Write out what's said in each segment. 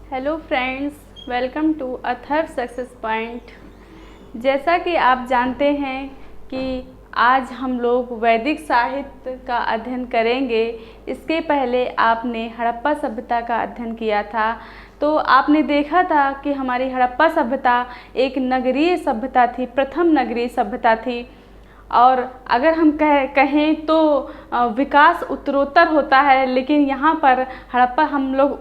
Hello friends, welcome to author success point. जैसा कि आप जानते हैं कि आज हम लोग वैदिक साहित्य का अध्ययन करेंगे। इसके पहले आपने हड़प्पा सभ्यता का अध्ययन किया था, तो आपने देखा था कि हमारी हड़प्पा सभ्यता एक नगरीय सभ्यता थी, प्रथम नगरीय सभ्यता थी। और अगर हम कहें तो विकास उत्तरोत्तर होता है, लेकिन यहाँ पर हड़प्पा हम लोग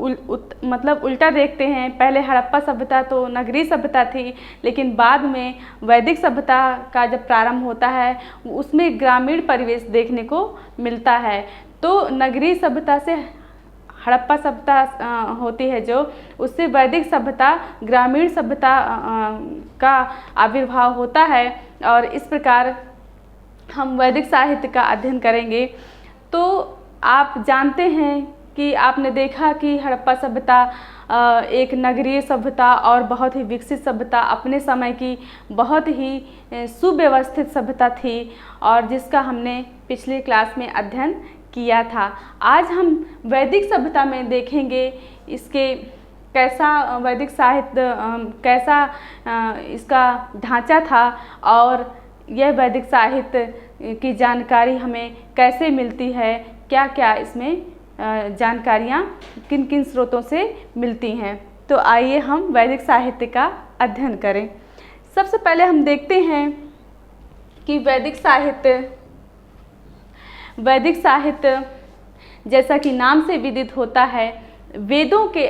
मतलब उल्टा देखते हैं। पहले हड़प्पा सभ्यता तो नगरीय सभ्यता थी, लेकिन बाद में वैदिक सभ्यता का जब प्रारंभ होता है उसमें ग्रामीण परिवेश देखने को मिलता है। तो नगरीय सभ्यता से हड़प्पा सभ्यता होती है जो, उससे वैदिक सभ्यता ग्रामीण सभ्यता का आविर्भाव होता है। और इस प्रकार हम वैदिक साहित्य का अध्ययन करेंगे। तो आप जानते हैं कि आपने देखा कि हड़प्पा सभ्यता एक नगरीय सभ्यता और बहुत ही विकसित सभ्यता, अपने समय की बहुत ही सुव्यवस्थित सभ्यता थी, और जिसका हमने पिछले क्लास में अध्ययन किया था। आज हम वैदिक सभ्यता में देखेंगे इसके कैसा वैदिक साहित्य कैसा इसका ढांचा था, और यह वैदिक साहित्य की जानकारी हमें कैसे मिलती है, क्या क्या इसमें जानकारियाँ किन किन स्रोतों से मिलती हैं। तो आइए हम वैदिक साहित्य का अध्ययन करें। सबसे पहले हम देखते हैं कि वैदिक साहित्य जैसा कि नाम से विदित होता है, वेदों के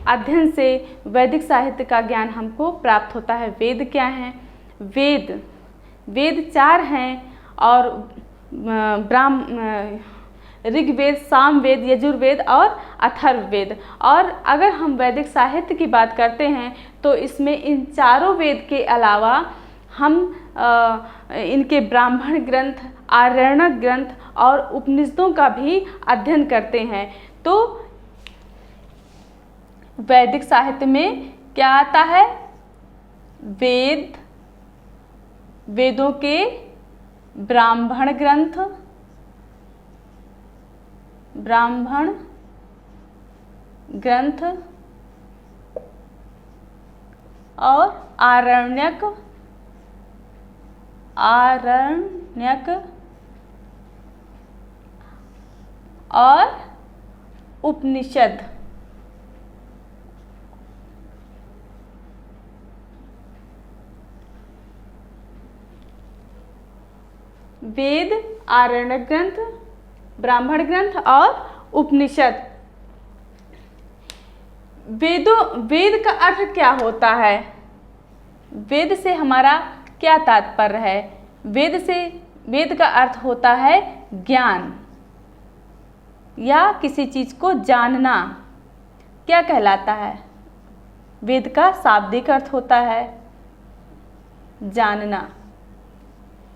अध्ययन से वैदिक साहित्य का ज्ञान हमको प्राप्त होता है। वेद क्या हैं? वेद 4 हैं, और ऋग्वेद, सामवेद, यजुर्वेद और अथर्ववेद। और अगर हम वैदिक साहित्य की बात करते हैं तो इसमें इन चारों वेद के अलावा हम इनके ब्राह्मण ग्रंथ, आरण्यक ग्रंथ और उपनिषदों का भी अध्ययन करते हैं। तो वैदिक साहित्य में क्या आता है? वेदों के ब्राह्मण ग्रंथ और आरण्यक और उपनिषद। वेद, आरण्यक ग्रंथ, ब्राह्मण ग्रंथ और उपनिषद। वेद का अर्थ क्या होता है? वेद से हमारा क्या तात्पर्य है? वेद का अर्थ होता है ज्ञान या किसी चीज को जानना। क्या कहलाता है? वेद का शाब्दिक अर्थ होता है जानना,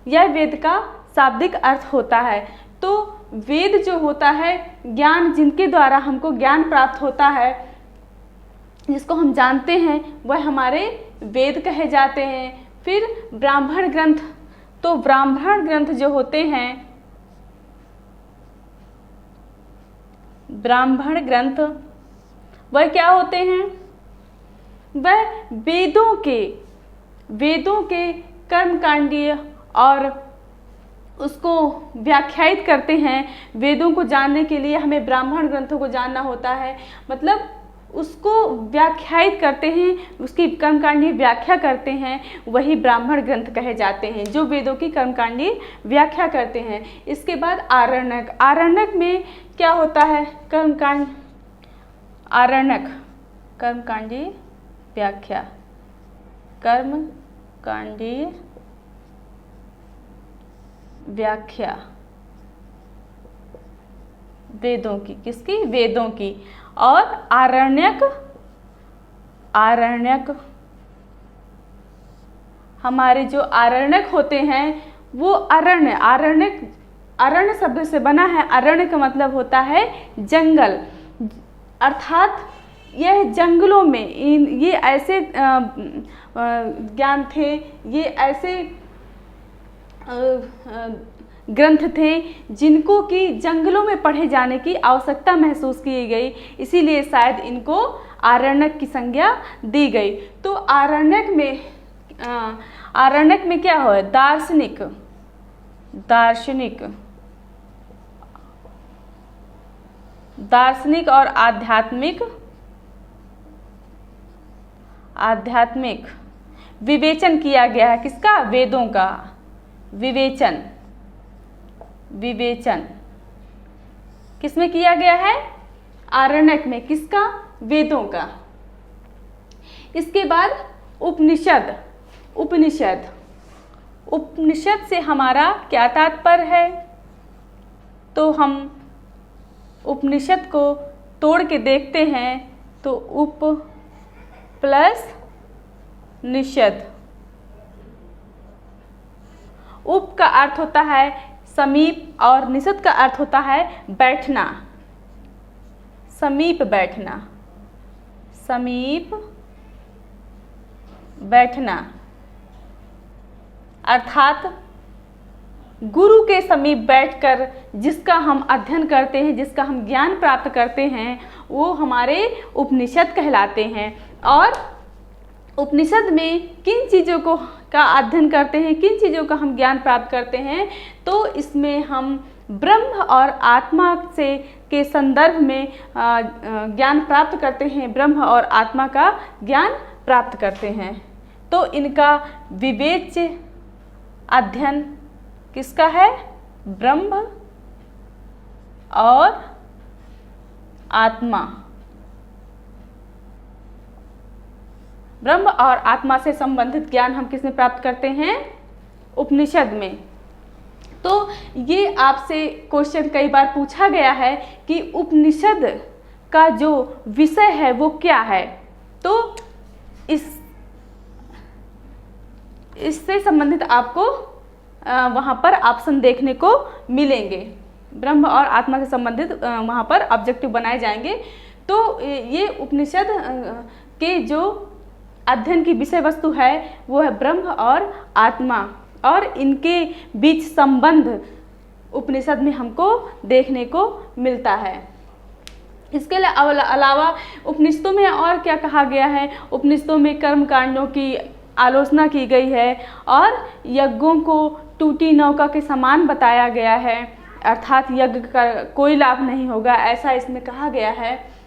यह वेद का शाब्दिक अर्थ होता है। तो वेद जो होता है ज्ञान, जिनके द्वारा हमको ज्ञान प्राप्त होता है, जिसको हम जानते हैं, वह हमारे वेद कहे जाते हैं। फिर ब्राह्मण ग्रंथ, तो ब्राह्मण ग्रंथ जो होते हैं, ब्राह्मण ग्रंथ वह क्या होते हैं? वह वेदों के कर्मकांडीय और उसको व्याख्यायित करते हैं। वेदों को जानने के लिए हमें ब्राह्मण ग्रंथों को जानना होता है, मतलब उसको व्याख्यायित करते हैं, उसकी कर्मकांडीय व्याख्या करते हैं, वही ब्राह्मण ग्रंथ कहे जाते हैं, जो वेदों की कर्मकांडीय व्याख्या करते हैं। इसके बाद आरण्यक में क्या होता है? कर्मकांडीय व्याख्या, कर्मकांडीय व्याख्या वेदों की। किसकी? वेदों की। और आरण्यक हमारे जो आरण्यक होते हैं वो अरण्य शब्द से बना है। अरण्य का मतलब होता है जंगल, अर्थात यह जंगलों में ये ऐसे ज्ञान थे, ये ऐसे ग्रंथ थे जिनको कि जंगलों में पढ़े जाने की आवश्यकता महसूस की गई, इसीलिए शायद इनको आरण्यक की संज्ञा दी गई। तो आरण्यक में क्या हो, दार्शनिक, दार्शनिक और आध्यात्मिक विवेचन किया गया है। किसका, वेदों का विवेचन किसमें किया गया है, आरण्यक में। किसका, वेदों का। इसके बाद उपनिषद से हमारा क्या तात्पर्य है, तो हम उपनिषद को तोड़ के देखते हैं तो उप प्लस निषद, उप का अर्थ होता है समीप और निषद का अर्थ होता है बैठना, समीप बैठना, अर्थात गुरु के समीप बैठकर जिसका हम अध्ययन करते हैं, जिसका हम ज्ञान प्राप्त करते हैं, वो हमारे उपनिषद कहलाते हैं। और उपनिषद में किन चीज़ों का अध्ययन करते हैं, किन चीज़ों का हम ज्ञान प्राप्त करते हैं, तो इसमें हम ब्रह्म और आत्मा के संदर्भ में ज्ञान प्राप्त करते हैं, ब्रह्म और आत्मा का ज्ञान प्राप्त करते हैं। तो इनका विवेच्य अध्ययन किसका है, ब्रह्म और आत्मा। ब्रह्म और आत्मा से संबंधित ज्ञान हम किसमें प्राप्त करते हैं, उपनिषद में। तो ये आपसे क्वेश्चन कई बार पूछा गया है कि उपनिषद का जो विषय है वो क्या है, तो इससे संबंधित आपको वहाँ पर ऑप्शन देखने को मिलेंगे। ब्रह्म और आत्मा से संबंधित वहाँ पर ऑब्जेक्टिव बनाए जाएंगे। तो ये उपनिषद के जो अध्ययन की विषय वस्तु है वो है ब्रह्म और आत्मा, और इनके बीच संबंध उपनिषद में हमको देखने को मिलता है। इसके अलावा उपनिषदों में और क्या कहा गया है, उपनिषदों में कर्म कांडों की आलोचना की गई है और यज्ञों को टूटी नौका के समान बताया गया है, अर्थात यज्ञ का कोई लाभ नहीं होगा, ऐसा इसमें कहा गया है।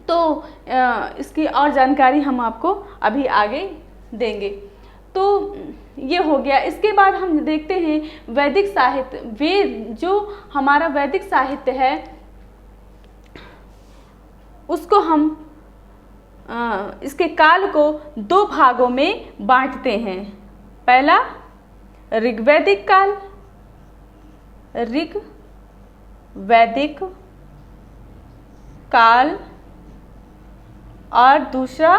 तो इसकी और जानकारी हम आपको अभी आगे देंगे। तो ये हो गया। इसके बाद हम देखते हैं वैदिक साहित्य। जो हमारा वैदिक साहित्य है उसको हम इसके काल को दो भागों में बांटते हैं। पहला ऋग्वैदिक काल, ऋग्वैदिक काल, और दूसरा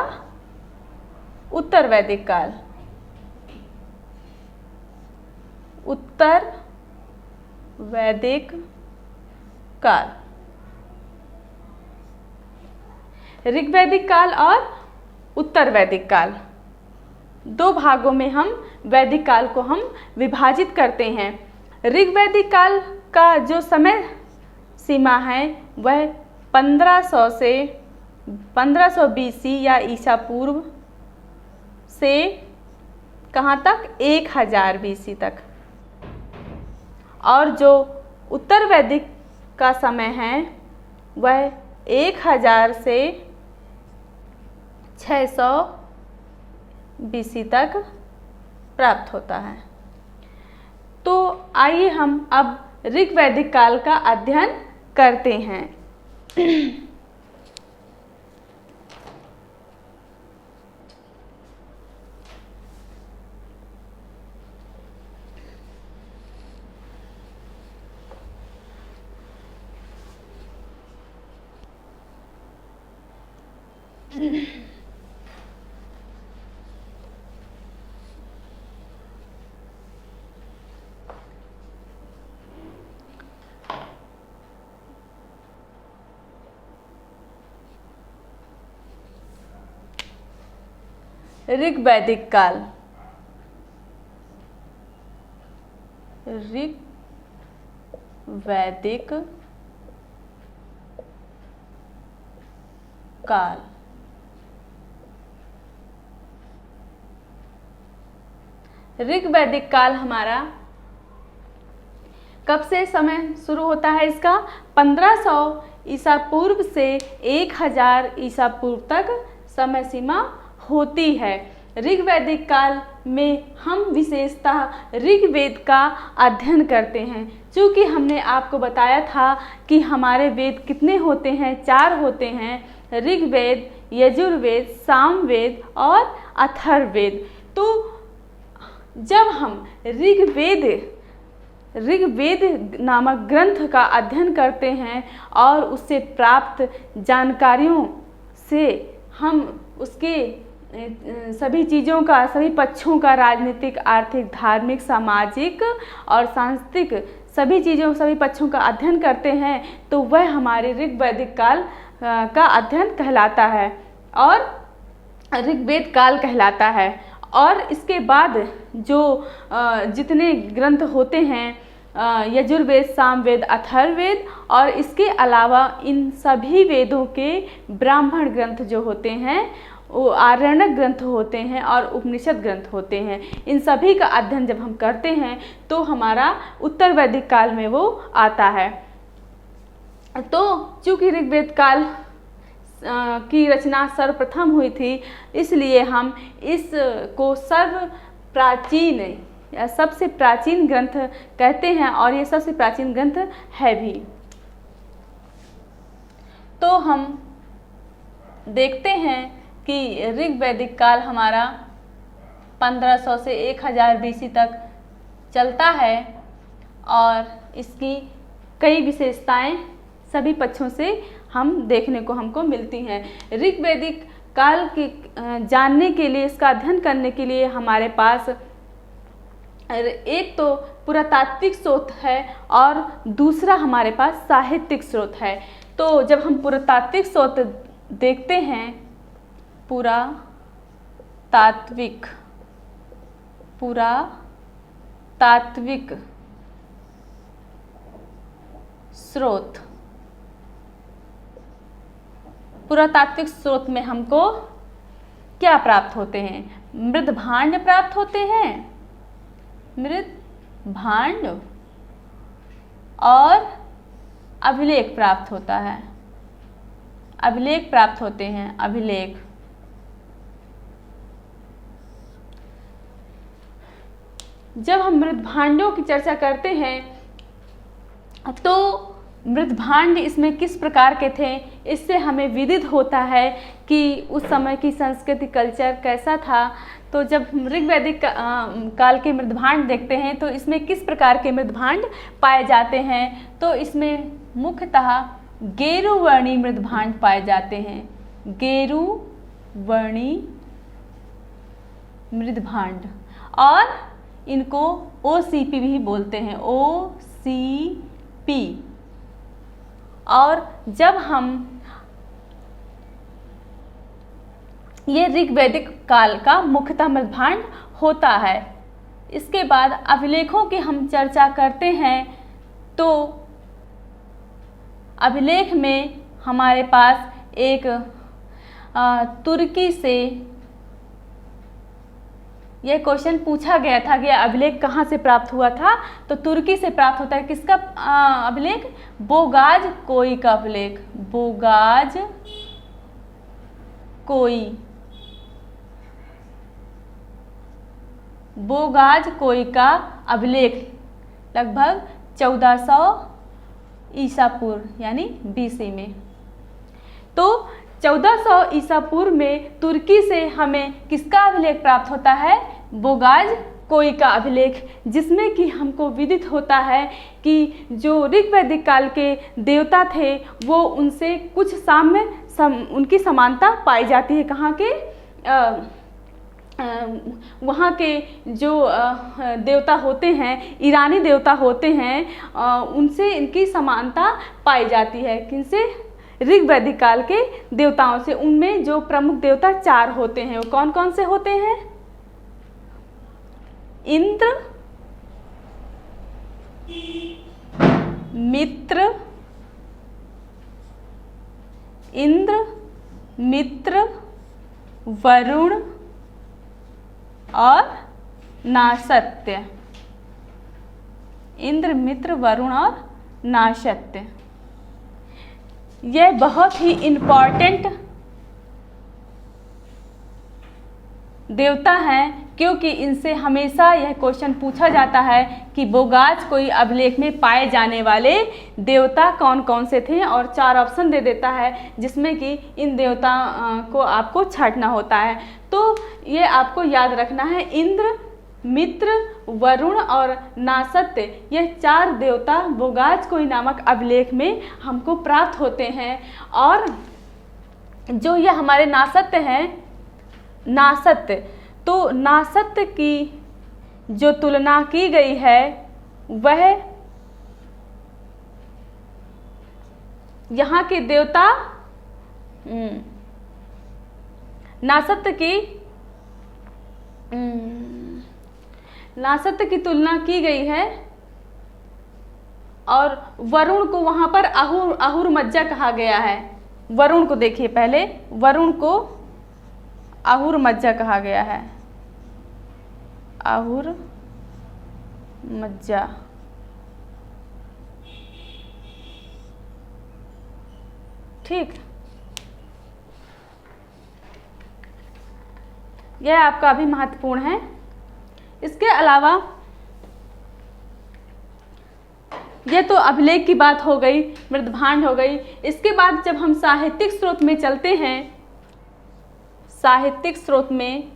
उत्तर वैदिक काल, उत्तर वैदिक काल। ऋग्वैदिक काल और उत्तर वैदिक काल, दो भागों में हम वैदिक काल को हम विभाजित करते हैं। ऋग्वैदिक काल का जो समय सीमा है वह 1500 BC या ईसा पूर्व से कहाँ तक, 1000 BC तक। और जो उत्तर वैदिक का समय है वह 1000 से 600 BC तक प्राप्त होता है। तो आइए हम अब ऋग्वैदिक काल का अध्ययन करते हैं। ऋग्वैदिक काल, ऋग्वैदिक वैदिक काल। ऋग वैदिक काल हमारा कब से समय शुरू होता है? इसका 1500 ईसा पूर्व से 1000 ईसा पूर्व तक समय सीमा होती है। ऋग वैदिक काल में हम विशेषतः ऋग्वेद का अध्ययन करते हैं। चूँकि हमने आपको बताया था कि हमारे वेद कितने होते हैं, 4 होते हैं, ऋग्वेद, यजुर्वेद, सामवेद और अथर्ववेद। तो जब हम ऋग्वेद नामक ग्रंथ का अध्ययन करते हैं और उससे प्राप्त जानकारियों से हम उसके सभी चीज़ों का, सभी पक्षों का, राजनीतिक, आर्थिक, धार्मिक, सामाजिक और सांस्कृतिक सभी पक्षों का अध्ययन करते हैं, तो वह हमारे ऋग वैदिक काल का अध्ययन कहलाता है और ऋग्वेद काल कहलाता है। और इसके बाद जो जितने ग्रंथ होते हैं, यजुर्वेद, सामवेद, अथर्ववेद, और इसके अलावा इन सभी वेदों के ब्राह्मण ग्रंथ जो होते हैं वो आरण्यक ग्रंथ होते हैं और उपनिषद ग्रंथ होते हैं। इन सभी का अध्ययन जब हम करते हैं तो हमारा उत्तर वैदिक काल में वो आता है। तो चूँकि ऋग्वेद काल की रचना सर्वप्रथम हुई थी, इसलिए हम इसको सर्वप्राचीन या सबसे प्राचीन ग्रंथ कहते हैं और ये सबसे प्राचीन ग्रंथ है भी। तो हम देखते हैं कि ऋग वैदिक काल हमारा 1500 से 1000 BC तक चलता है और इसकी कई विशेषताएं सभी पक्षों से हम देखने को हमको मिलती हैं। ऋग वैदिक काल के जानने के लिए, इसका अध्ययन करने के लिए हमारे पास एक तो पुरातात्विक स्रोत है और दूसरा हमारे पास साहित्यिक स्रोत है। तो जब हम पुरातात्विक स्रोत देखते हैं, पुरातात्विक स्रोत, पुरातात्विक स्रोत में हमको क्या प्राप्त होते हैं? मृद्भांड प्राप्त होते हैं, मृद्भांड, और अभिलेख प्राप्त होता है, अभिलेख प्राप्त होते हैं, अभिलेख। जब हम मृद्भांडों की चर्चा करते हैं तो मृद्भांड इसमें किस प्रकार के थे, इससे हमें विदित होता है कि उस समय की संस्कृति, कल्चर कैसा था। तो जब ऋग वैदिक काल के मृद्भांड देखते हैं तो इसमें किस प्रकार के मृद्भांड पाए जाते हैं, तो इसमें मुख्यतः गेरुवर्णी मृद्भांड पाए जाते हैं, गेरुवर्णी मृद्भांड, और इनको OCP भी बोलते हैं, OCP। और जब हम ये ऋग वैदिक काल का मुख्यतः मृद्भांड होता है। इसके बाद अभिलेखों की हम चर्चा करते हैं तो अभिलेख में हमारे पास एक तुर्की से यह क्वेश्चन पूछा गया था कि अभिलेख कहाँ से प्राप्त हुआ था, तो तुर्की से प्राप्त होता है। किसका अभिलेख? बोगाज कोई का अभिलेख, बोगाज कोई, बोगाज कोई का अभिलेख लगभग 1400 ईसा पूर्व यानी BC में। तो 1400 ईसा पूर्व में तुर्की से हमें किसका अभिलेख प्राप्त होता है? बोगाज कोई का अभिलेख, जिसमें कि हमको विदित होता है कि जो ऋग वैदिक काल के देवता थे वो उनसे कुछ साम्य उनकी समानता पाई जाती है। कहाँ के? वहाँ के जो देवता होते हैं, ईरानी देवता होते हैं, उनसे इनकी समानता पाई जाती है। किनसे? ऋग वैदिक काल के देवताओं से। उनमें जो प्रमुख देवता 4 होते हैं, वो कौन कौन से होते हैं? इंद्र, मित्र, इंद्र, मित्र, वरुण और नासत्य। इंद्र, मित्र, वरुण और नासत्य। यह बहुत ही इम्पॉर्टेंट देवता हैं, क्योंकि इनसे हमेशा यह क्वेश्चन पूछा जाता है कि बोगाज कोई अभिलेख में पाए जाने वाले देवता कौन कौन से थे, और 4 ऑप्शन दे देता है जिसमें कि इन देवता को आपको छांटना होता है। तो ये आपको याद रखना है, इंद्र, मित्र, वरुण और नासत्य, यह 4 देवता बोगाज कोई नामक अभिलेख में हमको प्राप्त होते हैं। और जो ये हमारे नासत्य हैं, नासत्य, तो नासत्य की जो तुलना की गई है वह यहाँ के देवता नासत्य की तुलना की गई है, और वरुण को वहां पर अहुर मज्जा कहा गया है। वरुण को देखिए, पहले वरुण को अहुर मज्जा कहा गया है, अहुर मज्जा। ठीक, यह आपका भी महत्वपूर्ण है। इसके अलावा यह तो अभिलेख की बात हो गई, मृदभांड हो गई। इसके बाद जब हम साहित्यिक स्रोत में चलते हैं, साहित्यिक स्रोत में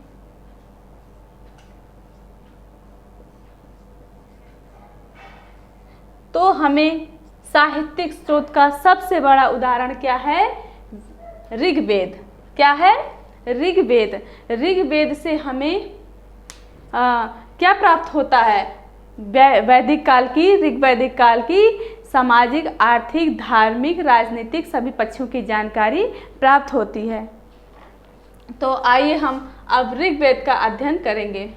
तो हमें साहित्यिक स्रोत का सबसे बड़ा उदाहरण क्या है? ऋग्वेद। क्या है? ऋग्वेद। ऋग्वेद से हमें क्या प्राप्त होता है? वैदिक काल की, ऋग्वैदिक काल की सामाजिक, आर्थिक, धार्मिक, राजनीतिक सभी पक्षों की जानकारी प्राप्त होती है। तो आइए हम अब ऋग्वेद का अध्ययन करेंगे।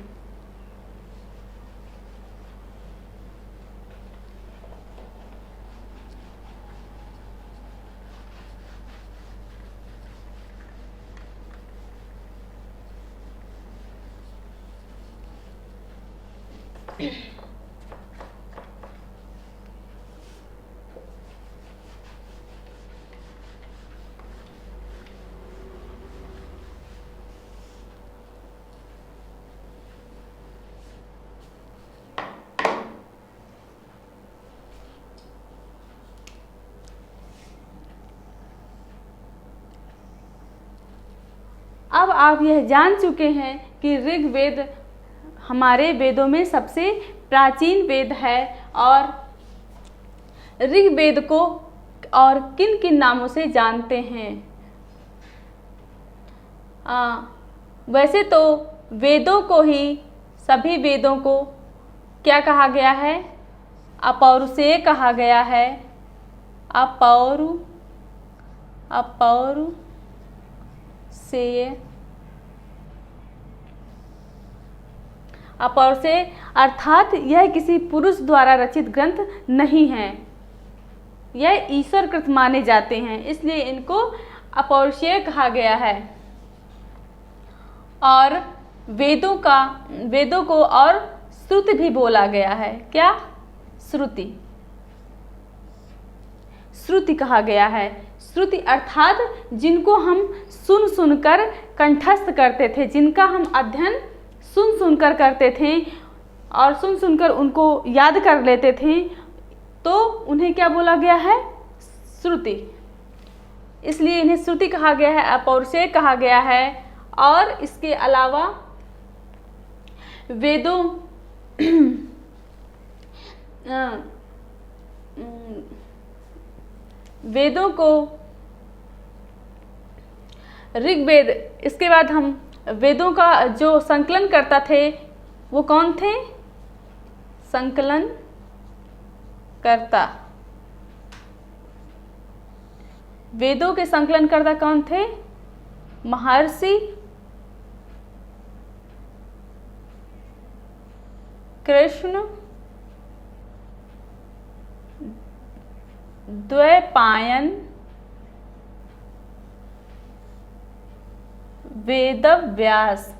अब आप यह जान चुके हैं कि ऋग्वेद हमारे वेदों में सबसे प्राचीन वेद है, और ऋग्वेद को और किन किन नामों से जानते हैं। वैसे तो वेदों को ही, सभी वेदों को क्या कहा गया है? अपौरुषेय कहा गया है। अपौरुषेय अर्थात यह किसी पुरुष द्वारा रचित ग्रंथ नहीं है, यह ईश्वरकृत माने जाते हैं, इसलिए इनको अपौरुषेय कहा गया है। और वेदों को और श्रुति भी बोला गया है। क्या? श्रुति कहा गया है। श्रुति अर्थात जिनको हम सुन सुनकर कंठस्थ करते थे, जिनका हम अध्ययन सुन सुनकर करते थे और सुन सुनकर उनको याद कर लेते थे, तो उन्हें क्या बोला गया है? श्रुति। इसलिए इन्हें श्रुति कहा गया है, अपौरुषेय कहा गया है। और इसके अलावा वेदों को ऋग्वेद, इसके बाद हम वेदों का जो संकलन करता थे वो कौन थे? संकलन करता। वेदों के संकलन करता कौन थे? महर्षि कृष्ण द्वैपायन, वेदव्यास।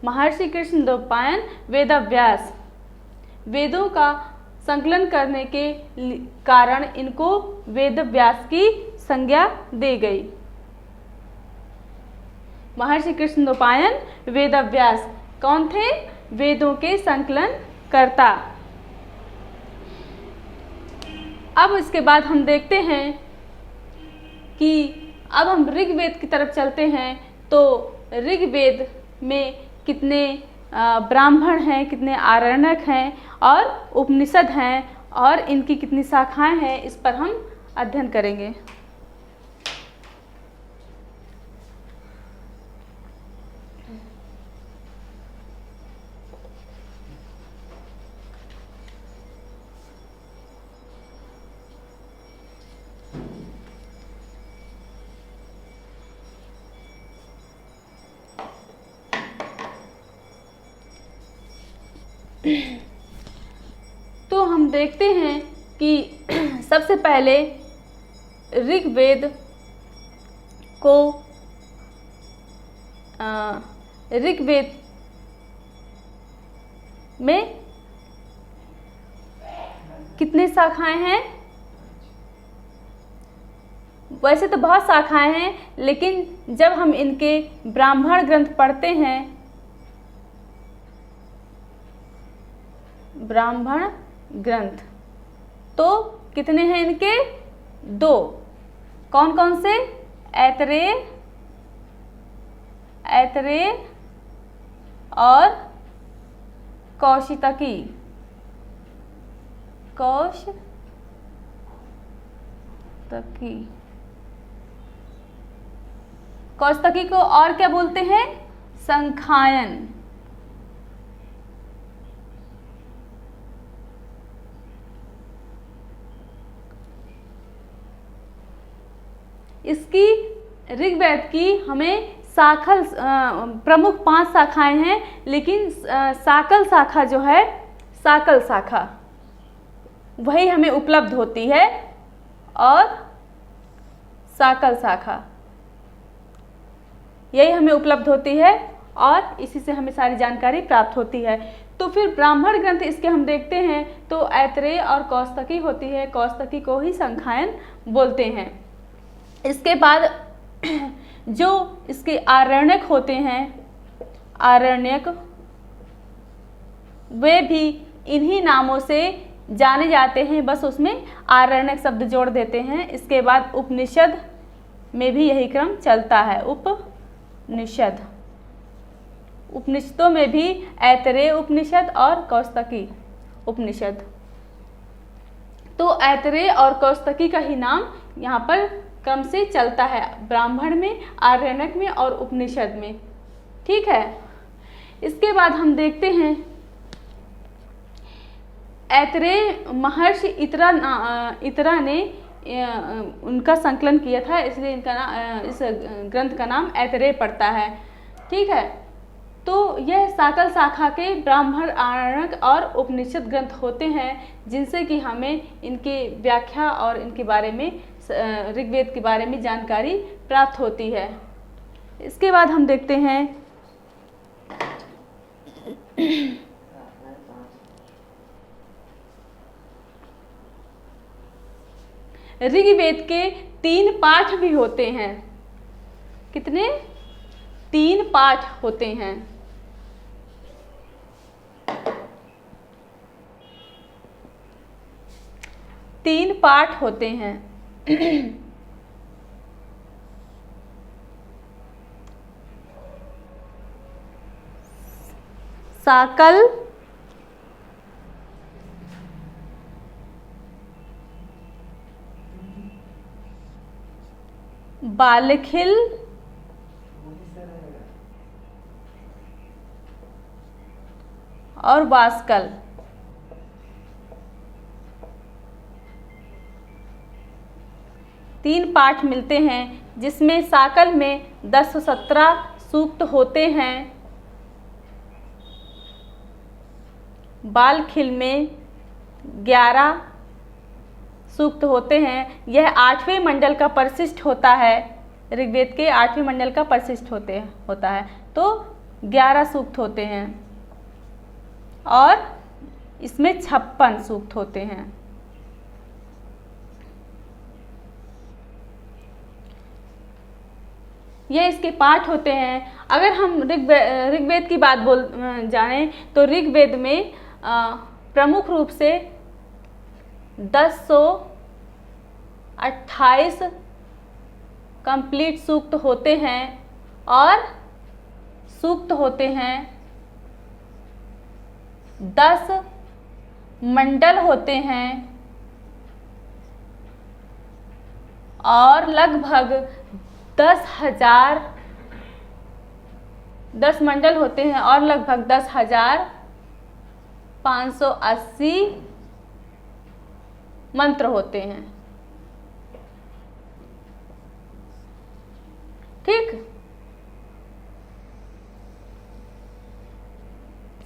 महर्षि कृष्णद्वैपायन, वेदव्यास। वेदों का संकलन करने के कारण इनको वेदव्यास की संज्ञा दी गई। महर्षि कृष्णद्वैपायन, वेदव्यास कौन थे? वेदों के संकलन करता। अब इसके बाद हम देखते हैं कि अब हम ऋग्वेद की तरफ चलते हैं। तो ऋग्वेद में कितने ब्राह्मण हैं, कितने आरण्यक हैं और उपनिषद हैं और इनकी कितनी शाखाएं हैं, इस पर हम अध्ययन करेंगे। तो हम देखते हैं कि सबसे पहले ऋग्वेद को ऋग्वेद में कितनी शाखाएं हैं? वैसे तो बहुत शाखाएं हैं, लेकिन जब हम इनके ब्राह्मण ग्रंथ पढ़ते हैं, ब्राह्मण ग्रंथ, तो कितने हैं इनके? 2। कौन कौन से? ऐतरेय और कौशितकी। कौशितकी को और क्या बोलते हैं? संखायन। इसकी ऋग्वेद की हमें शाखल प्रमुख 5 शाखाएं हैं, लेकिन शाकल शाखा जो है, शाकल शाखा वही हमें उपलब्ध होती है और शाकल शाखा यही हमें उपलब्ध होती है और इसी से हमें सारी जानकारी प्राप्त होती है। तो फिर ब्राह्मण ग्रंथ इसके हम देखते हैं तो ऐतरेय और कौशितकी होती है। कौशितकी को ही संखायन बोलते हैं। इसके बाद जो इसके आरण्यक होते हैं, आरण्यक, वे भी इन्हीं नामों से जाने जाते हैं, बस उसमें आरण्यक शब्द जोड़ देते हैं। इसके बाद उपनिषद में भी यही क्रम चलता है। उपनिषद, उपनिषदों में भी ऐतरेय उपनिषद और कौशितकी उपनिषद। तो ऐतरेय और कौशितकी का ही नाम यहाँ पर क्रम से चलता है, ब्राह्मण में, आरण्यक में और उपनिषद में। ठीक है। इसके बाद हम देखते हैं ऐतरेय महर्षि इतरा ने उनका संकलन किया था, इसलिए इनका इस ग्रंथ का नाम ऐतरेय पड़ता है। ठीक है। तो यह शाकल शाखा के ब्राह्मण, आरण्यक और उपनिषद ग्रंथ होते हैं, जिनसे कि हमें इनकी व्याख्या और इनके बारे में, ऋग्वेद के बारे में जानकारी प्राप्त होती है। इसके बाद हम देखते हैं ऋग्वेद के 3 पाठ भी होते हैं। कितने? 3 पाठ होते हैं। तीन पाठ होते हैं। शाकल, बालखिल और वास्कल। तीन पाठ मिलते हैं, जिसमें शाकल में 1017 सूक्त होते हैं बालखिल में 11 सूक्त होते हैं। यह 8वें मंडल का परिशिष्ट होता है, ऋग्वेद के 8वें मंडल का परिशिष्ट होता है। तो 11 सूक्त होते हैं और इसमें 56 सूक्त होते हैं। ये इसके पाठ होते हैं। अगर हम ऋग्वेद की बात जानें तो ऋग्वेद में प्रमुख रूप से 1028 कंप्लीट सूक्त होते हैं और सूक्त होते हैं 10 मंडल होते हैं और लगभग 10 मंडल होते हैं और लगभग 10,580 मंत्र होते हैं। ठीक,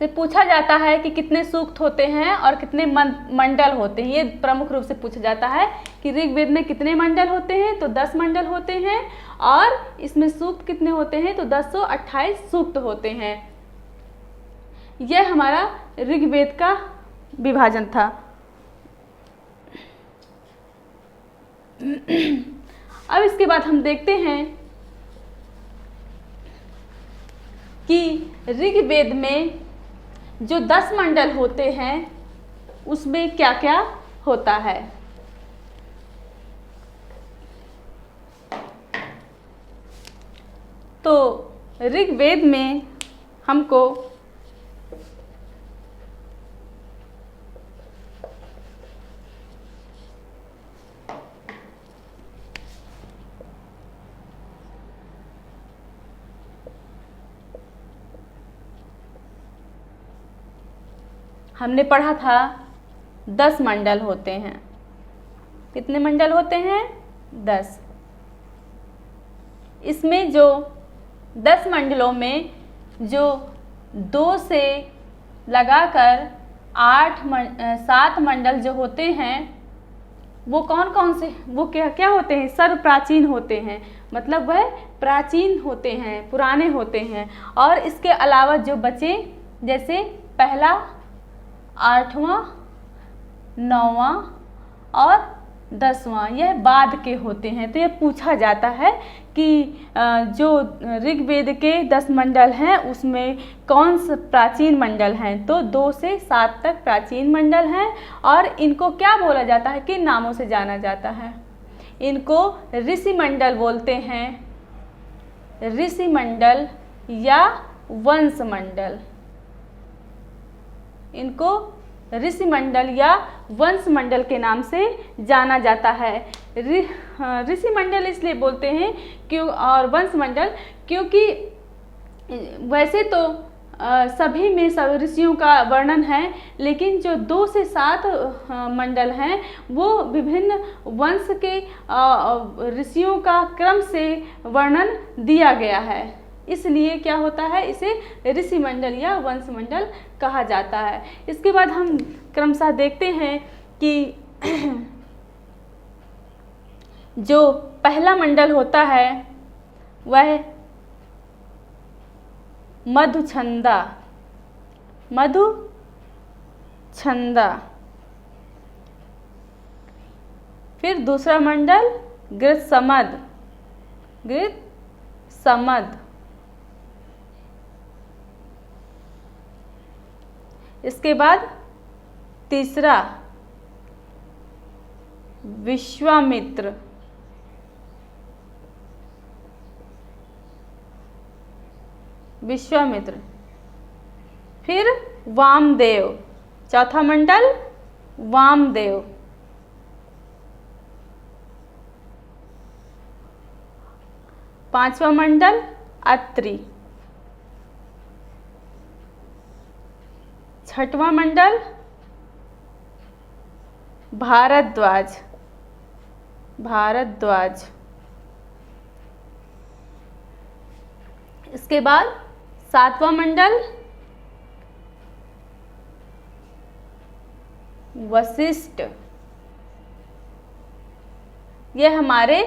से पूछा जाता है कि कितने सूक्त होते हैं और कितने मंडल होते हैं। ये प्रमुख रूप से पूछा जाता है कि ऋग्वेद में कितने मंडल होते हैं, तो 10 मंडल होते हैं और इसमें सूक्त कितने होते हैं, तो 1028 सूक्त होते हैं। यह हमारा ऋग्वेद का विभाजन था। अब इसके बाद हम देखते हैं कि ऋग्वेद में जो 10 मंडल होते हैं उसमें क्या क्या होता है। तो ऋग्वेद में हमको हमने पढ़ा था 10 मंडल होते हैं। कितने मंडल होते हैं? 10। इसमें जो 10 मंडलों में जो 2 से लगाकर 7 मंडल जो होते हैं वो कौन कौन से, वो क्या क्या होते हैं? सर्व प्राचीन होते हैं, मतलब वह प्राचीन होते हैं, पुराने होते हैं। और इसके अलावा जो बचे, जैसे पहला, 8वां, 9वां और 10वां, यह बाद के होते हैं। तो यह पूछा जाता है कि जो ऋग्वेद के 10 मंडल हैं उसमें कौन से प्राचीन मंडल हैं? तो 2 से 7 तक प्राचीन मंडल हैं और इनको क्या बोला जाता है, किन नामों से जाना जाता है? इनको ऋषि मंडल बोलते हैं, ऋषि मंडल या वंश मंडल। इनको ऋषि मंडल या वंश मंडल के नाम से जाना जाता है। ऋषि मंडल इसलिए बोलते हैं क्यों, और वंश मंडल क्योंकि वैसे तो सभी में सब ऋषियों का वर्णन है, लेकिन जो 2 से 7 मंडल हैं वो विभिन्न वंश के ऋषियों का क्रम से वर्णन दिया गया है। इसलिए क्या होता है, इसे ऋषि मंडल या वंश मंडल कहा जाता है। इसके बाद हम क्रमशः देखते हैं कि जो पहला मंडल होता है वह मधुछंदा, मधुछंदा। फिर दूसरा मंडल गृत्समद, गृत्समद। इसके बाद तीसरा विश्वामित्र, विश्वामित्र। फिर वामदेव, चौथा मंडल वामदेव। पांचवा मंडल अत्रि। छठवां मंडल भारद्वाज, भारद्वाज। इसके बाद 7वां मंडल वशिष्ठ। ये हमारे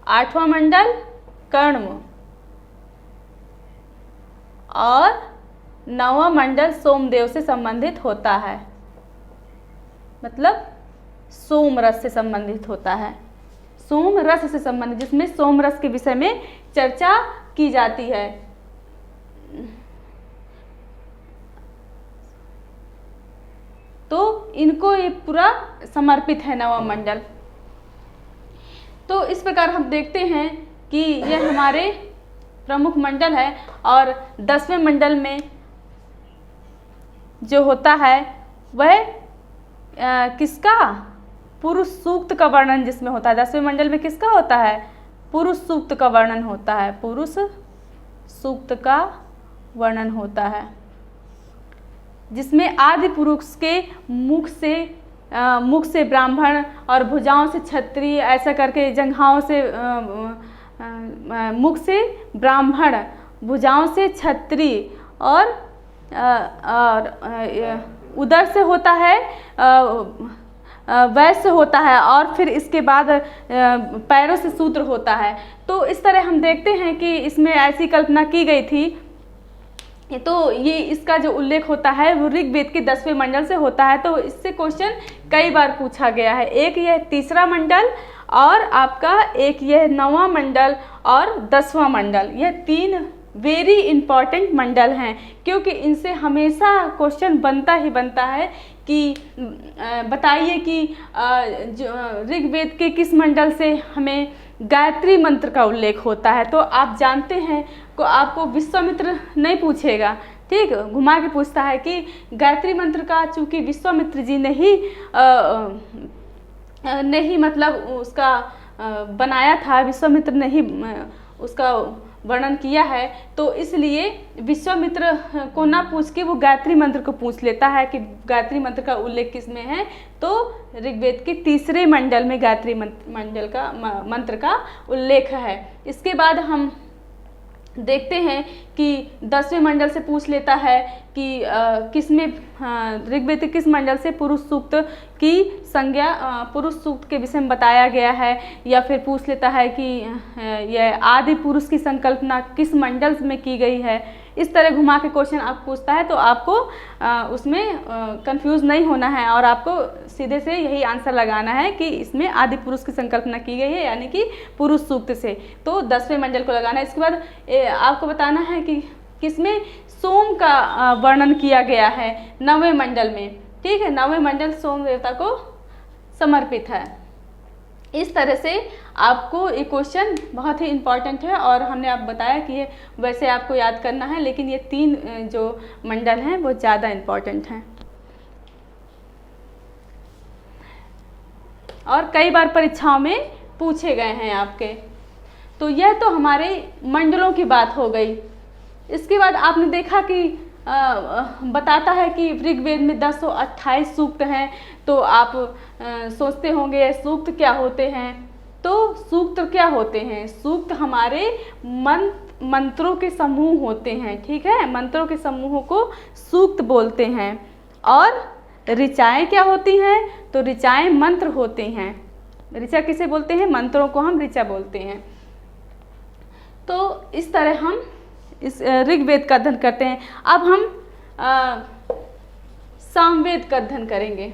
8वां मंडल कण्व और 9वां मंडल सोमदेव से संबंधित होता है, मतलब सोम रस से संबंधित होता है, सोम रस से संबंधित, जिसमें सोम रस के विषय में चर्चा की जाती है। तो इनको ये पूरा समर्पित है 9वां मंडल। तो इस प्रकार हम देखते हैं कि यह हमारे प्रमुख मंडल है। और 10वें मंडल में जो होता है वह किसका, पुरुष सूक्त का वर्णन जिसमें होता है। 10वें मंडल में किसका होता है, पुरुष सूक्त का वर्णन होता है, पुरुष सूक्त का वर्णन होता है, जिसमें आदि पुरुष के मुख से ब्राह्मण और भुजाओं से क्षत्रिय, ऐसा करके जंघाओं से मुख से ब्राह्मण, भुजाओं से क्षत्रिय और उदर से होता है वैश्य होता है, और फिर इसके बाद पैरों से शूद्र होता है। तो इस तरह हम देखते हैं कि इसमें ऐसी कल्पना की गई थी। तो ये इसका जो उल्लेख होता है वो ऋग्वेद के 10वें मंडल से होता है। तो इससे क्वेश्चन कई बार पूछा गया है। एक यह तीसरा मंडल और आपका एक यह 9वां मंडल और 10वां मंडल, यह 3 वेरी इंपॉर्टेंट मंडल हैं, क्योंकि इनसे हमेशा क्वेश्चन बनता ही बनता है कि बताइए कि ऋग्वेद के किस मंडल से हमें गायत्री मंत्र का उल्लेख होता है। तो आप जानते हैं को आपको विश्वामित्र नहीं पूछेगा, ठीक, घुमा के पूछता है कि गायत्री मंत्र का चूंकि विश्वामित्र जी ने ही नहीं मतलब उसका बनाया था, विश्वामित्र ने ही उसका वर्णन किया है, तो इसलिए विश्वामित्र को ना पूछ के वो गायत्री मंत्र को पूछ लेता है कि गायत्री मंत्र का उल्लेख किस में है। तो ऋग्वेद के तीसरे मंडल में गायत्री मंत्र का उल्लेख है। इसके बाद हम देखते हैं कि 10वें मंडल से पूछ लेता है कि किसमें ऋग्वेद के किस मंडल से पुरुष सूक्त की संज्ञा पुरुष सूक्त के विषय में बताया गया है, या फिर पूछ लेता है कि यह आदि पुरुष की संकल्पना किस मंडल में की गई है। इस तरह घुमा के क्वेश्चन आप पूछता है, तो आपको उसमें कंफ्यूज नहीं होना है और आपको सीधे से यही आंसर लगाना है कि इसमें आदि पुरुष की संकल्पना की गई है, यानी कि पुरुष सूक्त से। तो 10वें मंडल को लगाना है। इसके बाद आपको बताना है कि किसमें सोम का वर्णन किया गया है 9वें मंडल में, ठीक है। 9वें मंडल सोम देवता को समर्पित है। इस तरह से आपको ये क्वेश्चन बहुत ही इम्पॉर्टेंट है और हमने आप बताया कि ये वैसे आपको याद करना है, लेकिन ये 3 जो मंडल हैं वो ज़्यादा इम्पॉर्टेंट हैं और कई बार परीक्षाओं में पूछे गए हैं आपके। तो यह तो हमारे मंडलों की बात हो गई। इसके बाद आपने देखा कि बताता है कि ऋग्वेद में 1028 सूक्त हैं। तो आप सोचते होंगे सूक्त क्या होते हैं। तो सूक्त क्या होते हैं, सूक्त हमारे मंत्रों के समूह होते हैं, ठीक है। मंत्रों के समूहों को सूक्त बोलते हैं। और ऋचाएँ क्या होती हैं, तो ऋचाएँ मंत्र होते हैं। ऋचा किसे बोलते हैं, मंत्रों को हम ऋचा बोलते हैं। तो इस तरह हम इस ऋग्वेद का अध्ययन करते हैं। अब हम सामवेद का अध्ययन करेंगे।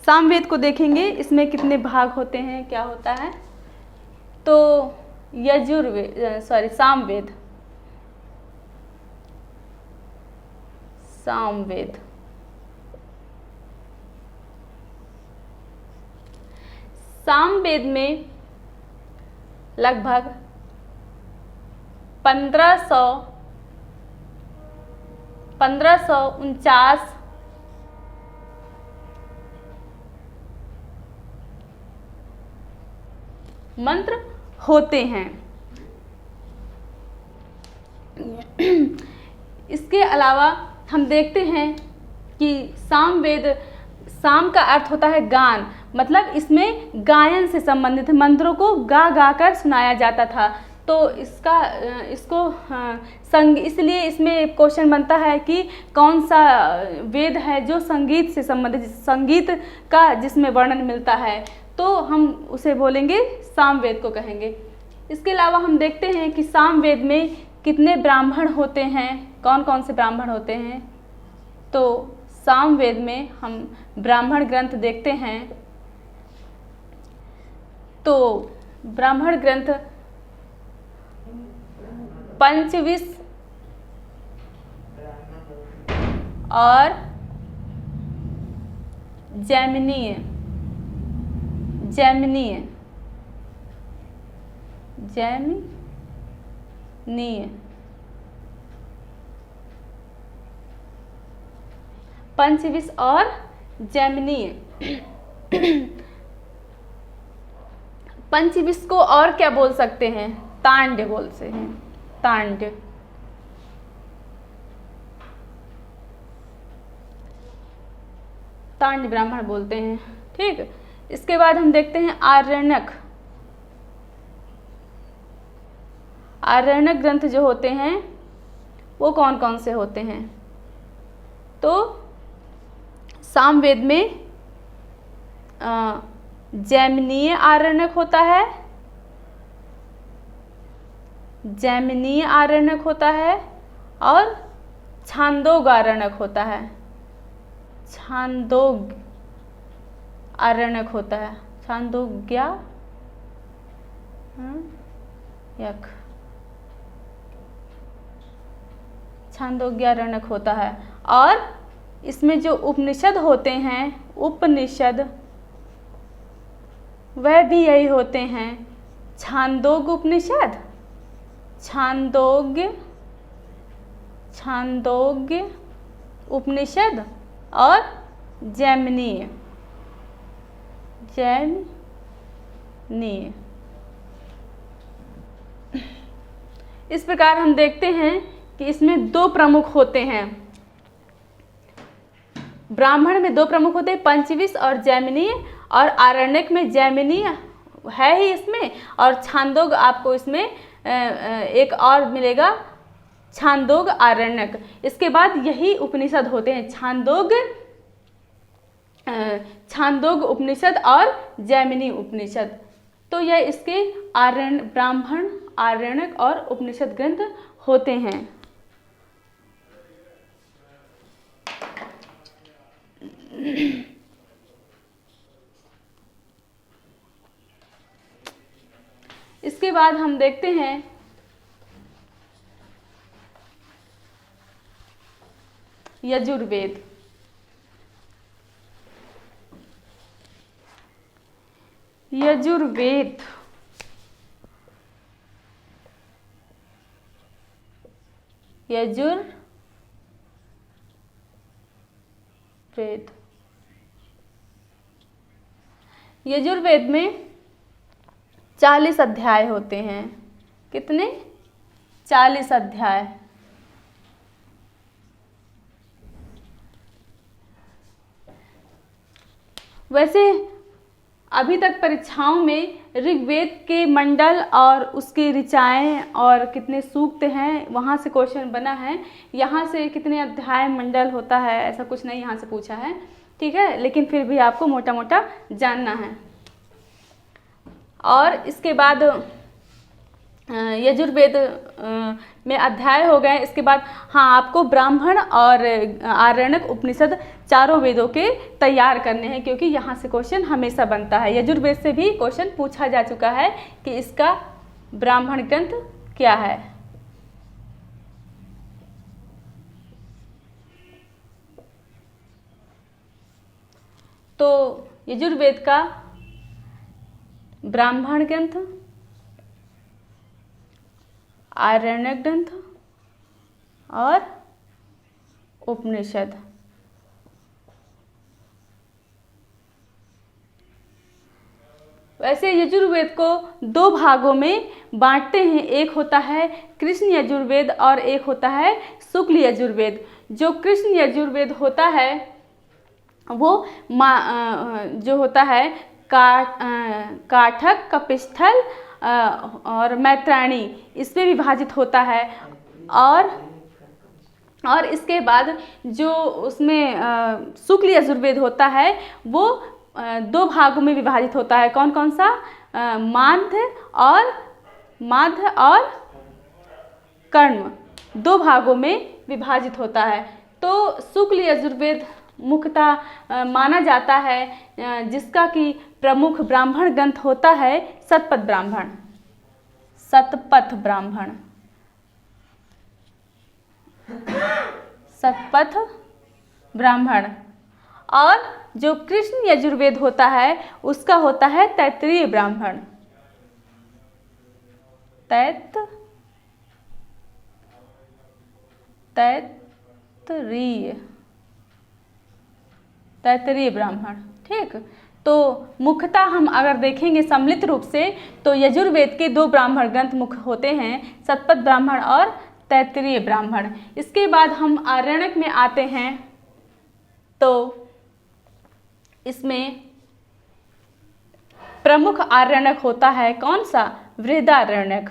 सामवेद को देखेंगे, इसमें कितने भाग होते हैं, क्या होता है। तो सामवेद सामवेद में लगभग 1549 मंत्र होते हैं। इसके अलावा हम देखते हैं कि सामवेद, साम का अर्थ होता है गान, मतलब इसमें गायन से संबंधित मंत्रों को गा गा कर सुनाया जाता था। तो इसको इसलिए इसमें क्वेश्चन बनता है कि कौन सा वेद है जो संगीत से संबंधित, संगीत का जिसमें वर्णन मिलता है, तो हम उसे बोलेंगे सामवेद को कहेंगे। इसके अलावा हम देखते हैं कि सामवेद में कितने ब्राह्मण होते हैं, कौन कौन से ब्राह्मण होते हैं। तो सामवेद में हम ब्राह्मण ग्रंथ देखते हैं। तो ब्राह्मण ग्रंथ पंचविश और जैमिनीय पंचविश और जैमिनीय। पंचविश को और क्या बोल सकते हैं? तांड्य बोलते हैं, तांड्य। तांड्य ब्राह्मण बोलते हैं। ठीक, इसके बाद हम देखते हैं आरण्यक। आरण्यक ग्रंथ जो होते हैं वो कौन कौन से होते हैं? तो सामवेद में जैमिनीय आरण्यक होता है, जैमिनीय आरण्यक होता है और छांदोग आरण्यक होता है, छांदोग आरण्यक होता है, छांदोग्या यक, छांदोग्यारण्यक होता है। और इसमें जो उपनिषद होते हैं, उपनिषद, वह भी यही होते हैं, छांदोग उपनिषद, छांदोग्य उपनिषद और जैमिनीय। इस प्रकार हम देखते हैं कि इसमें दो प्रमुख होते हैं, ब्राह्मण में दो प्रमुख होते हैं, पंचविश और जैमिनीय, और आरण्यक में जैमिनीय है ही इसमें, और छांदोग आपको इसमें एक और मिलेगा, छांदोग आरण्यक। इसके बाद यही उपनिषद होते हैं, छांदोग उपनिषद और जैमिनी उपनिषद। तो यह इसके ब्राह्मण, आरण्यक और उपनिषद ग्रंथ होते हैं। इसके बाद हम देखते हैं यजुर्वेद। यजुर्वेद यजुर्वेद में 40 अध्याय होते हैं। कितने? 40 अध्याय। वैसे अभी तक परीक्षाओं में ऋग्वेद के मंडल और उसके ऋचाएँ और कितने सूक्त हैं वहाँ से क्वेश्चन बना है। यहाँ से कितने अध्याय मंडल होता है ऐसा कुछ नहीं यहाँ से पूछा है, ठीक है, लेकिन फिर भी आपको मोटा मोटा जानना है। और इसके बाद यजुर्वेद में अध्याय हो गए। इसके बाद हाँ, आपको ब्राह्मण और आरण्यक उपनिषद चारों वेदों के तैयार करने हैं, क्योंकि यहाँ से क्वेश्चन हमेशा बनता है। यजुर्वेद से भी क्वेश्चन पूछा जा चुका है कि इसका ब्राह्मण ग्रंथ क्या है। तो यजुर्वेद का ब्राह्मण ग्रंथ, आरण्यक ग्रंथ और उपनिषद। वैसे यजुर्वेद को दो भागों में बांटते हैं, एक होता है कृष्ण यजुर्वेद और एक होता है शुक्ल यजुर्वेद। जो कृष्ण यजुर्वेद होता है वो जो होता है काठक, कपिस्थल और मैत्रायणी इसमें विभाजित होता है। और इसके बाद जो उसमें शुक्ल यजुर्वेद होता है वो 2 भागों में विभाजित होता है। कौन कौन सा? माध्य और कर्म 2 भागों में विभाजित होता है। तो शुक्ल यजुर्वेद मुख्यतः माना जाता है, जिसका कि प्रमुख ब्राह्मण ग्रंथ होता है शतपथ ब्राह्मण। शतपथ ब्राह्मण। और जो कृष्ण यजुर्वेद होता है उसका होता है तैत्तिरीय ब्राह्मण। तैत्तिरीय ब्राह्मण। ठीक, तो मुख्यतः हम अगर देखेंगे सम्मिलित रूप से तो यजुर्वेद के 2 ब्राह्मण ग्रंथ मुख्य होते हैं, शतपथ ब्राह्मण और तैत्तिरीय ब्राह्मण। इसके बाद हम आरण्यक में आते हैं तो इसमें प्रमुख आरण्यक होता है कौन सा? बृहदारण्यक।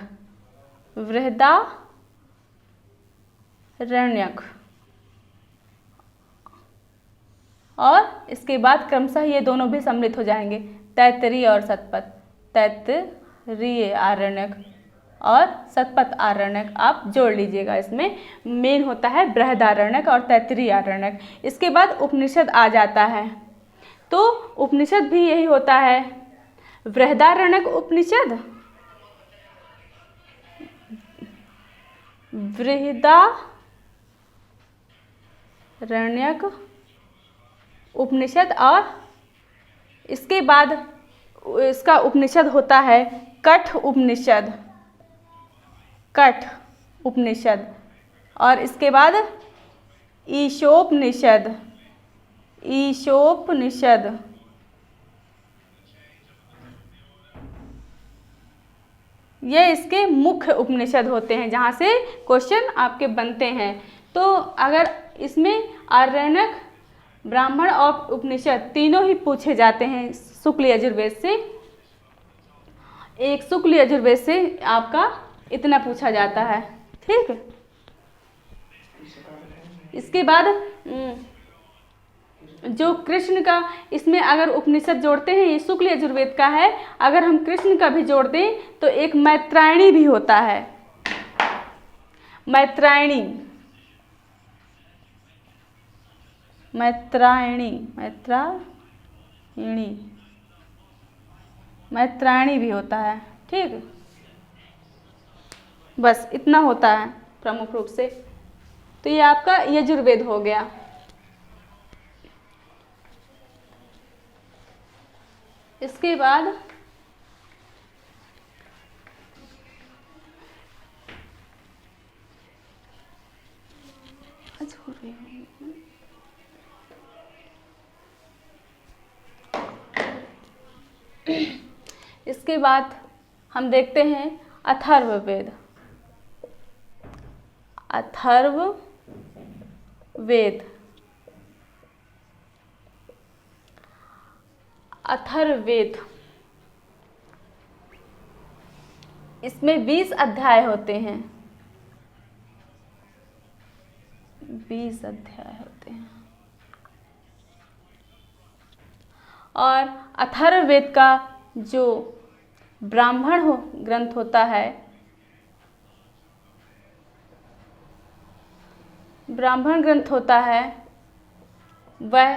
और इसके बाद क्रमशः ये दोनों भी सम्मिलित हो जाएंगे, तैत्तिरीय और शतपथ। तैत्तिरीय आरण्यक और शतपथ आरण्यक आप जोड़ लीजिएगा। इसमें मेन होता है बृहदारण्यक और तैत्तिरीय आरण्यक। इसके बाद उपनिषद आ जाता है, तो उपनिषद भी यही होता है, बृहदारण्यक उपनिषद, बृहदारण्यक उपनिषद। और इसके बाद इसका उपनिषद होता है कठ उपनिषद। और इसके बाद ईशोपनिषद। ये इसके मुख्य उपनिषद होते हैं जहाँ से क्वेश्चन आपके बनते हैं। तो अगर इसमें आरण्यक, ब्राह्मण और उपनिषद तीनों ही पूछे जाते हैं शुक्ल यजुर्वेद से, एक शुक्ल यजुर्वेद से आपका इतना पूछा जाता है। ठीक, इसके बाद जो कृष्ण का, इसमें अगर उपनिषद जोड़ते हैं, ये शुक्ल यजुर्वेद का है, अगर हम कृष्ण का भी जोड़ दें तो एक मैत्रायणी भी होता है। मैत्रायणी भी होता है। ठीक, बस इतना होता है प्रमुख रूप से। तो ये आपका यजुर्वेद हो गया। इसके बाद इसके बाद हम देखते हैं अथर्ववेद। अथर्ववेद इसमें 20 अध्याय होते हैं। 20 अध्याय होते हैं। और अथर्ववेद का जो ब्राह्मण ग्रंथ होता है, वह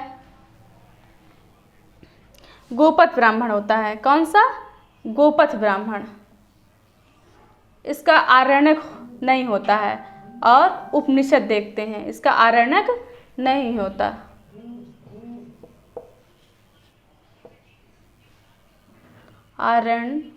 गोपथ ब्राह्मण होता है। कौन सा? गोपथ ब्राह्मण। इसका आरण्यक नहीं होता है। और उपनिषद देखते हैं, इसका आरण्यक नहीं होता। आरण्यक।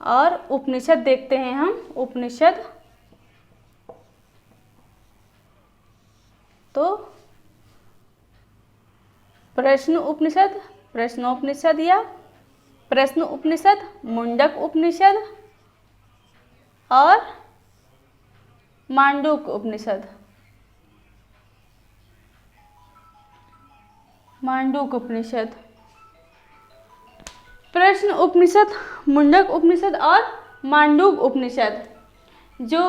और उपनिषद देखते हैं हम। उपनिषद तो प्रश्न उपनिषद, प्रश्नोपनिषद या प्रश्न उपनिषद, मुंडक उपनिषद और मांडूक उपनिषद। मांडूक उपनिषद। प्रश्न उपनिषद, मुंडक उपनिषद और मांडूक उपनिषद। जो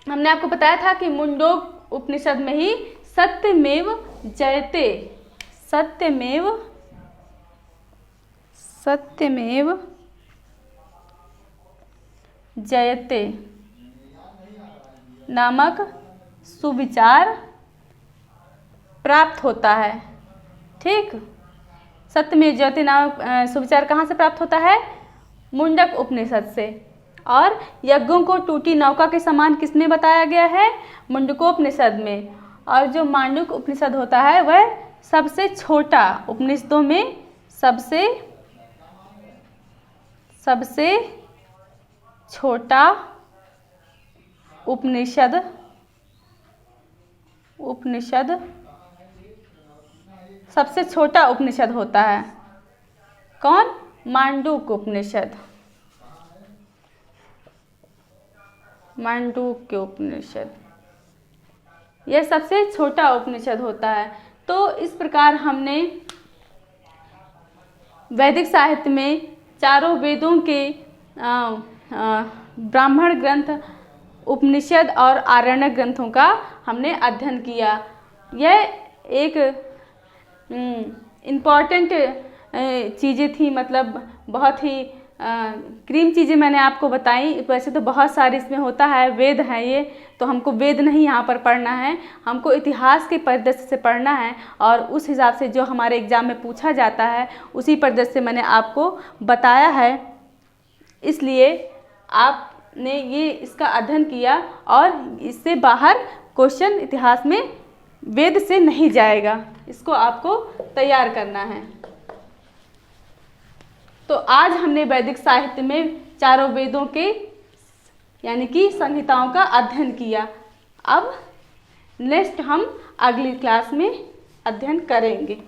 हमने आपको बताया था कि मुंडक उपनिषद में ही सत्यमेव जयते, सत्यमेव जयते नामक सुविचार प्राप्त होता है। ठीक, सत्यमेव जयते नामक सुविचार कहाँ से प्राप्त होता है? मुंडक उपनिषद से। और यज्ञों को टूटी नौका के समान किसमें बताया गया है? मुंडकोपनिषद में। और जो मांडूक उपनिषद होता है वह सबसे छोटा उपनिषदों में सबसे छोटा उपनिषद सबसे छोटा उपनिषद होता है। कौन? मांडूक उपनिषद। मांडूक्य उपनिषद यह सबसे छोटा उपनिषद होता है। तो इस प्रकार हमने वैदिक साहित्य में चारों वेदों के ब्राह्मण ग्रंथ, उपनिषद और आरण्यक ग्रंथों का हमने अध्ययन किया। यह एक इम्पॉर्टेंट चीज़ें थी, मतलब बहुत ही क्रीम चीज़ें मैंने आपको बताई। वैसे तो बहुत सारे इसमें होता है, वेद है ये, तो हमको वेद नहीं यहाँ पर पढ़ना है, हमको इतिहास के परिदृश्य से पढ़ना है और उस हिसाब से जो हमारे एग्ज़ाम में पूछा जाता है उसी परिदृश्य से मैंने आपको बताया है। इसलिए आपने ये इसका अध्ययन किया और इससे बाहर क्वेश्चन इतिहास में वेद से नहीं जाएगा, इसको आपको तैयार करना है। तो आज हमने वैदिक साहित्य में चारों वेदों के यानी कि संहिताओं का अध्ययन किया। अब नेक्स्ट हम अगली क्लास में अध्ययन करेंगे।